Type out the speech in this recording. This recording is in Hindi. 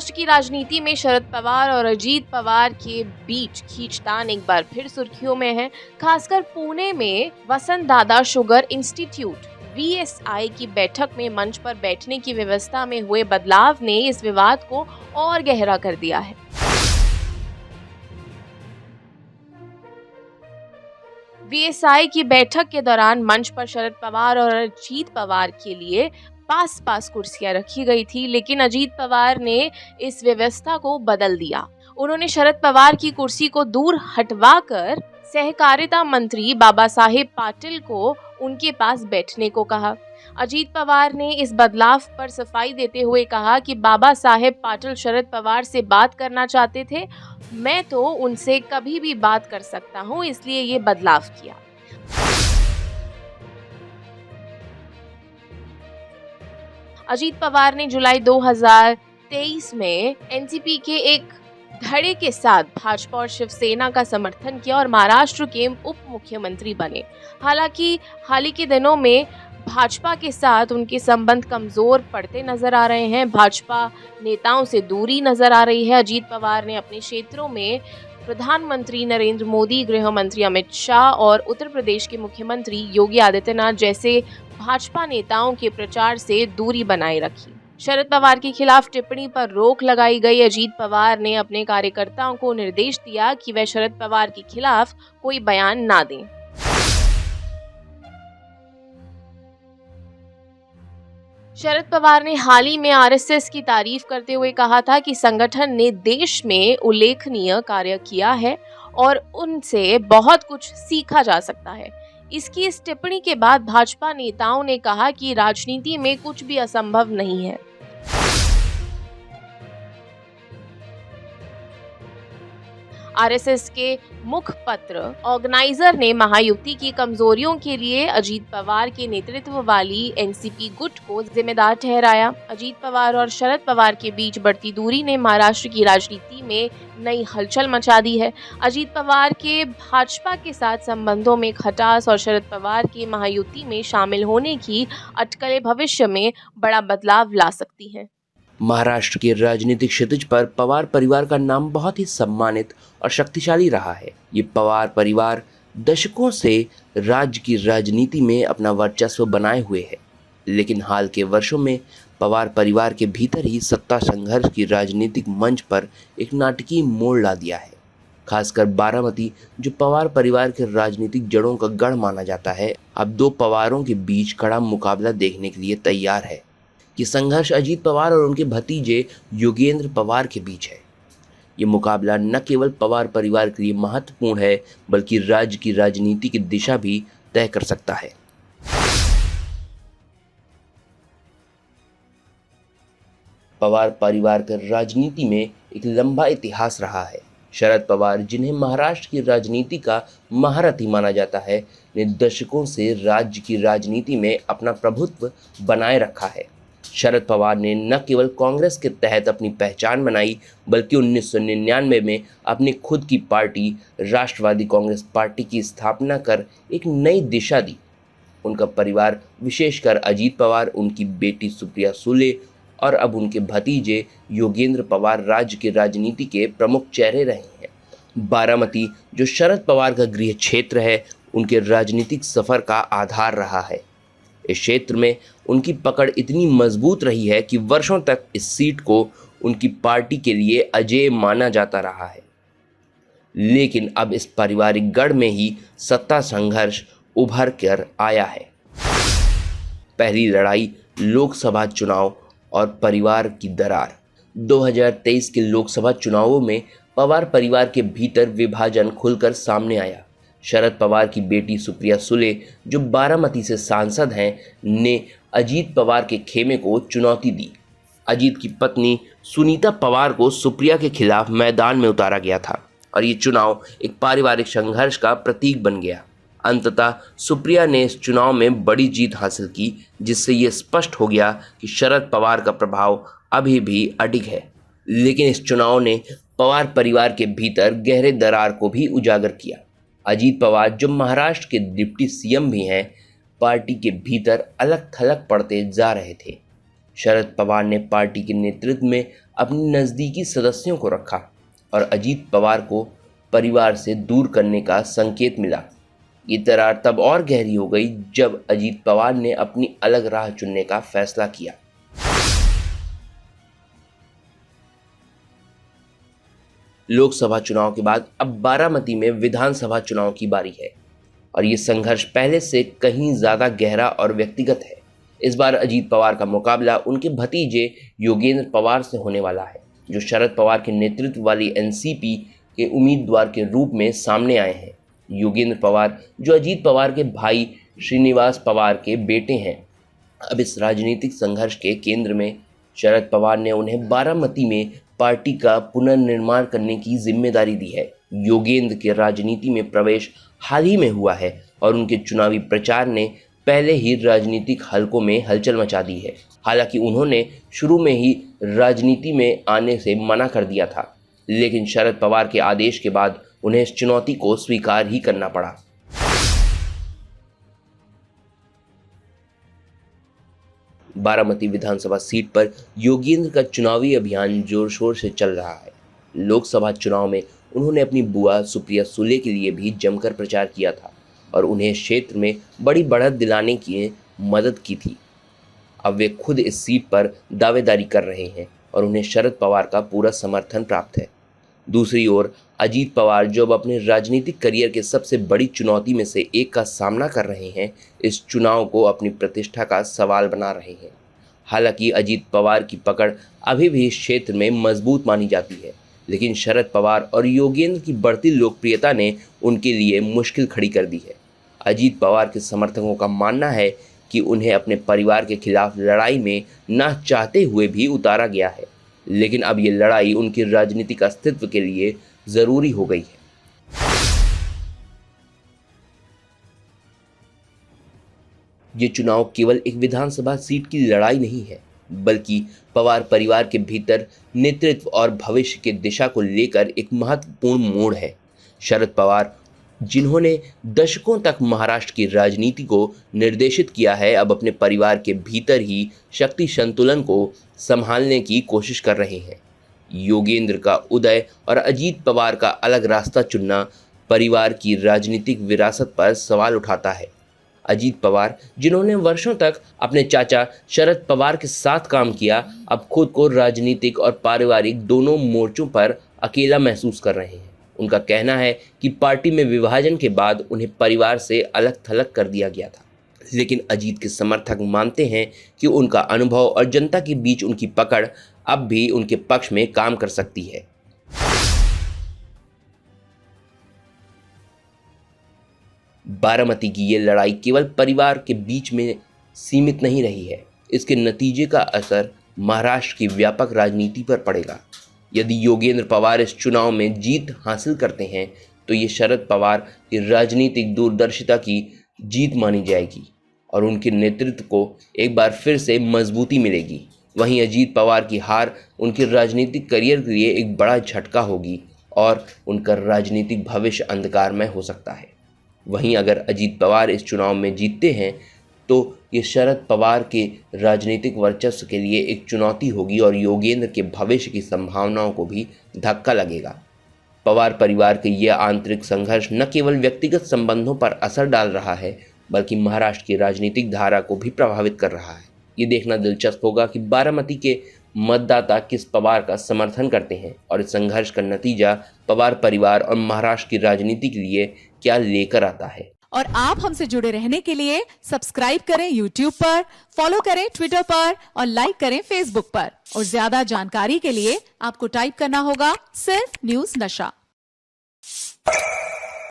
महाराष्ट्र की राजनीति में शरद पवार और अजीत पवार के बीच खींचतान एक बार फिर सुर्खियों में है। खासकर पुणे में वसंत दादा शुगर इंस्टीट्यूट VSI की बैठक में मंच पर बैठने की व्यवस्था में हुए बदलाव ने इस विवाद को और गहरा कर दिया है। VSI की बैठक के दौरान मंच पर शरद पवार और अजीत पवार के लिए पास पास कुर्सियां रखी गई थी, लेकिन अजीत पवार ने इस व्यवस्था को बदल दिया। उन्होंने शरद पवार की कुर्सी को दूर हटवाकर सहकारिता मंत्री बाबा साहेब पाटिल को उनके पास बैठने को कहा। अजीत पवार ने इस बदलाव पर सफाई देते हुए कहा कि बाबा साहेब पाटिल शरद पवार से बात करना चाहते थे, मैं तो उनसे कभी भी बात कर सकता हूं, इसलिए ये बदलाव किया। अजीत पवार ने जुलाई 2023 में एनसीपी के एक धड़े के साथ भाजपा और शिवसेना का समर्थन किया और महाराष्ट्र के उप मुख्यमंत्री बने। हालांकि हाल ही के दिनों में भाजपा के साथ उनके संबंध कमजोर पड़ते नजर आ रहे हैं। भाजपा नेताओं से दूरी नजर आ रही है। अजीत पवार ने अपने क्षेत्रों में प्रधानमंत्री नरेंद्र मोदी, गृह मंत्री अमित शाह और उत्तर प्रदेश के मुख्यमंत्री योगी आदित्यनाथ जैसे भाजपा नेताओं के प्रचार से दूरी बनाए रखी। शरद पवार के खिलाफ टिप्पणी पर रोक लगाई गई। अजीत पवार ने अपने कार्यकर्ताओं को निर्देश दिया कि वे शरद पवार के खिलाफ कोई बयान ना दें। शरद पवार ने हाल ही में RSS की तारीफ करते हुए कहा था कि संगठन ने देश में उल्लेखनीय कार्य किया है और उनसे बहुत कुछ सीखा जा सकता है। इसकी इस टिप्पणी के बाद भाजपा नेताओं ने कहा कि राजनीति में कुछ भी असंभव नहीं है। RSS के मुखपत्र ऑर्गेनाइजर ने महायुति की कमजोरियों के लिए अजीत पवार के नेतृत्व वाली एनसीपी गुट को जिम्मेदार ठहराया। अजीत पवार और शरद पवार के बीच बढ़ती दूरी ने महाराष्ट्र की राजनीति में नई हलचल मचा दी है। अजीत पवार के भाजपा के साथ संबंधों में खटास और शरद पवार के महायुति में शामिल होने की अटकलें भविष्य में बड़ा बदलाव ला सकती हैं। महाराष्ट्र के राजनीतिक क्षितिज पर पवार परिवार का नाम बहुत ही सम्मानित और शक्तिशाली रहा है। ये पवार परिवार दशकों से राज्य की राजनीति में अपना वर्चस्व बनाए हुए है, लेकिन हाल के वर्षों में पवार परिवार के भीतर ही सत्ता संघर्ष की राजनीतिक मंच पर एक नाटकीय मोड़ ला दिया है। खासकर बारामती, जो पवार परिवार के राजनीतिक जड़ों का गढ़ माना जाता है, अब दो पवारों के बीच कड़ा मुकाबला देखने के लिए तैयार है। ये संघर्ष अजीत पवार और उनके भतीजे योगेंद्र पवार के बीच है। ये मुकाबला न केवल पवार परिवार के लिए महत्वपूर्ण है, बल्कि राज्य की राजनीति की दिशा भी तय कर सकता है। पवार परिवार का राजनीति में एक लंबा इतिहास रहा है। शरद पवार, जिन्हें महाराष्ट्र की राजनीति का महारथी माना जाता है, ने दशकों से राज्य की राजनीति में अपना प्रभुत्व बनाए रखा है। शरद पवार ने न केवल कांग्रेस के तहत अपनी पहचान बनाई, बल्कि 1999 में अपनी खुद की पार्टी राष्ट्रवादी कांग्रेस पार्टी की स्थापना कर एक नई दिशा दी। उनका परिवार, विशेषकर अजीत पवार, उनकी बेटी सुप्रिया सुले और अब उनके भतीजे योगेंद्र पवार राज्य की राजनीति के प्रमुख चेहरे रहे हैं। बारामती, जो शरद पवार का गृह क्षेत्र है, उनके राजनीतिक सफर का आधार रहा है। इस क्षेत्र में उनकी पकड़ इतनी मजबूत रही है कि वर्षों तक इस सीट को उनकी पार्टी के लिए अजेय माना जाता रहा है। लेकिन अब इस पारिवारिक गढ़ में ही सत्ता संघर्ष उभर कर आया है। पहली लड़ाई लोकसभा चुनाव और परिवार की दरार। 2023 के लोकसभा चुनावों में पवार परिवार के भीतर विभाजन खुलकर सामने आया। शरद पवार की बेटी सुप्रिया सुले, जो बारामती से सांसद हैं, ने अजीत पवार के खेमे को चुनौती दी। अजीत की पत्नी सुनीता पवार को सुप्रिया के खिलाफ मैदान में उतारा गया था और ये चुनाव एक पारिवारिक संघर्ष का प्रतीक बन गया। अंततः सुप्रिया ने इस चुनाव में बड़ी जीत हासिल की, जिससे ये स्पष्ट हो गया कि शरद पवार का प्रभाव अभी भी अडिग है। लेकिन इस चुनाव ने पवार परिवार के भीतर गहरे दरार को भी उजागर किया। अजीत पवार, जो महाराष्ट्र के डिप्टी सीएम भी हैं, पार्टी के भीतर अलग थलग पड़ते जा रहे थे। शरद पवार ने पार्टी के नेतृत्व में अपने नज़दीकी सदस्यों को रखा और अजीत पवार को परिवार से दूर करने का संकेत मिला। ये दरार तब और गहरी हो गई जब अजीत पवार ने अपनी अलग राह चुनने का फैसला किया। लोकसभा चुनाव के बाद अब बारामती में विधानसभा चुनाव की बारी है और ये संघर्ष पहले से कहीं ज़्यादा गहरा और व्यक्तिगत है। इस बार अजीत पवार का मुकाबला उनके भतीजे योगेंद्र पवार से होने वाला है, जो शरद पवार के नेतृत्व वाली एनसीपी के उम्मीदवार के रूप में सामने आए हैं। योगेंद्र पवार, जो अजीत पवार के भाई श्रीनिवास पवार के बेटे हैं, अब इस राजनीतिक संघर्ष के केंद्र में। शरद पवार ने उन्हें बारामती में पार्टी का पुनर्निर्माण करने की जिम्मेदारी दी है। योगेंद्र के राजनीति में प्रवेश हाल ही में हुआ है और उनके चुनावी प्रचार ने पहले ही राजनीतिक हलकों में हलचल मचा दी है। हालांकि उन्होंने शुरू में ही राजनीति में आने से मना कर दिया था, लेकिन शरद पवार के आदेश के बाद उन्हें इस चुनौती को स्वीकार ही करना पड़ा। बारामती विधानसभा सीट पर योगेंद्र का चुनावी अभियान जोर शोर से चल रहा है। लोकसभा चुनाव में उन्होंने अपनी बुआ सुप्रिया सुले के लिए भी जमकर प्रचार किया था और उन्हें क्षेत्र में बड़ी बढ़त दिलाने की मदद की थी। अब वे खुद इस सीट पर दावेदारी कर रहे हैं और उन्हें शरद पवार का पूरा समर्थन प्राप्त है। दूसरी ओर अजीत पवार, जो अब अपने राजनीतिक करियर के सबसे बड़ी चुनौती में से एक का सामना कर रहे हैं, इस चुनाव को अपनी प्रतिष्ठा का सवाल बना रहे हैं। हालांकि अजीत पवार की पकड़ अभी भी इस क्षेत्र में मजबूत मानी जाती है, लेकिन शरद पवार और योगेंद्र की बढ़ती लोकप्रियता ने उनके लिए मुश्किल खड़ी कर दी है। अजीत पवार के समर्थकों का मानना है कि उन्हें अपने परिवार के खिलाफ लड़ाई में ना चाहते हुए भी उतारा गया है, लेकिन अब ये लड़ाई उनके राजनीतिक अस्तित्व के लिए जरूरी हो गई है। ये चुनाव केवल एक विधानसभा सीट की लड़ाई नहीं है, बल्कि पवार परिवार के भीतर नेतृत्व और भविष्य की दिशा को लेकर एक महत्वपूर्ण मोड़ है। शरद पवार, जिन्होंने दशकों तक महाराष्ट्र की राजनीति को निर्देशित किया है, अब अपने परिवार के भीतर ही शक्ति संतुलन को संभालने की कोशिश कर रहे हैं। योगेंद्र का उदय और अजीत पवार का अलग रास्ता चुनना परिवार की राजनीतिक विरासत पर सवाल उठाता है। अजीत पवार, जिन्होंने वर्षों तक अपने चाचा शरद पवार के साथ काम किया, अब खुद को राजनीतिक और पारिवारिक दोनों मोर्चों पर अकेला महसूस कर रहे हैं। उनका कहना है कि पार्टी में विभाजन के बाद उन्हें परिवार से अलग थलग कर दिया गया था, लेकिन अजीत के समर्थक मानते हैं कि उनका अनुभव और जनता के बीच उनकी पकड़ अब भी उनके पक्ष में काम कर सकती है। बारामती की ये लड़ाई केवल परिवार के बीच में सीमित नहीं रही है, इसके नतीजे का असर महाराष्ट्र की व्यापक राजनीति पर पड़ेगा। यदि योगेंद्र पवार इस चुनाव में जीत हासिल करते हैं तो ये शरद पवार की राजनीतिक दूरदर्शिता की जीत मानी जाएगी और उनके नेतृत्व को एक बार फिर से मजबूती मिलेगी। वहीं अजीत पवार की हार उनके राजनीतिक करियर के लिए एक बड़ा झटका होगी और उनका राजनीतिक भविष्य अंधकारमय हो सकता है। वहीं अगर अजीत पवार इस चुनाव में जीतते हैं तो ये शरद पवार के राजनीतिक वर्चस्व के लिए एक चुनौती होगी और योगेंद्र के भविष्य की संभावनाओं को भी धक्का लगेगा। पवार परिवार के यह आंतरिक संघर्ष न केवल व्यक्तिगत संबंधों पर असर डाल रहा है, बल्कि महाराष्ट्र की राजनीतिक धारा को भी प्रभावित कर रहा है। ये देखना दिलचस्प होगा कि बारामती के मतदाता किस पवार का समर्थन करते हैं और इस संघर्ष का नतीजा पवार परिवार और महाराष्ट्र की राजनीति के लिए क्या लेकर आता है। और आप हमसे जुड़े रहने के लिए सब्सक्राइब करें YouTube पर, फॉलो करें Twitter पर और लाइक करें Facebook पर। और ज्यादा जानकारी के लिए आपको टाइप करना होगा सिर्फ न्यूज़ नशा।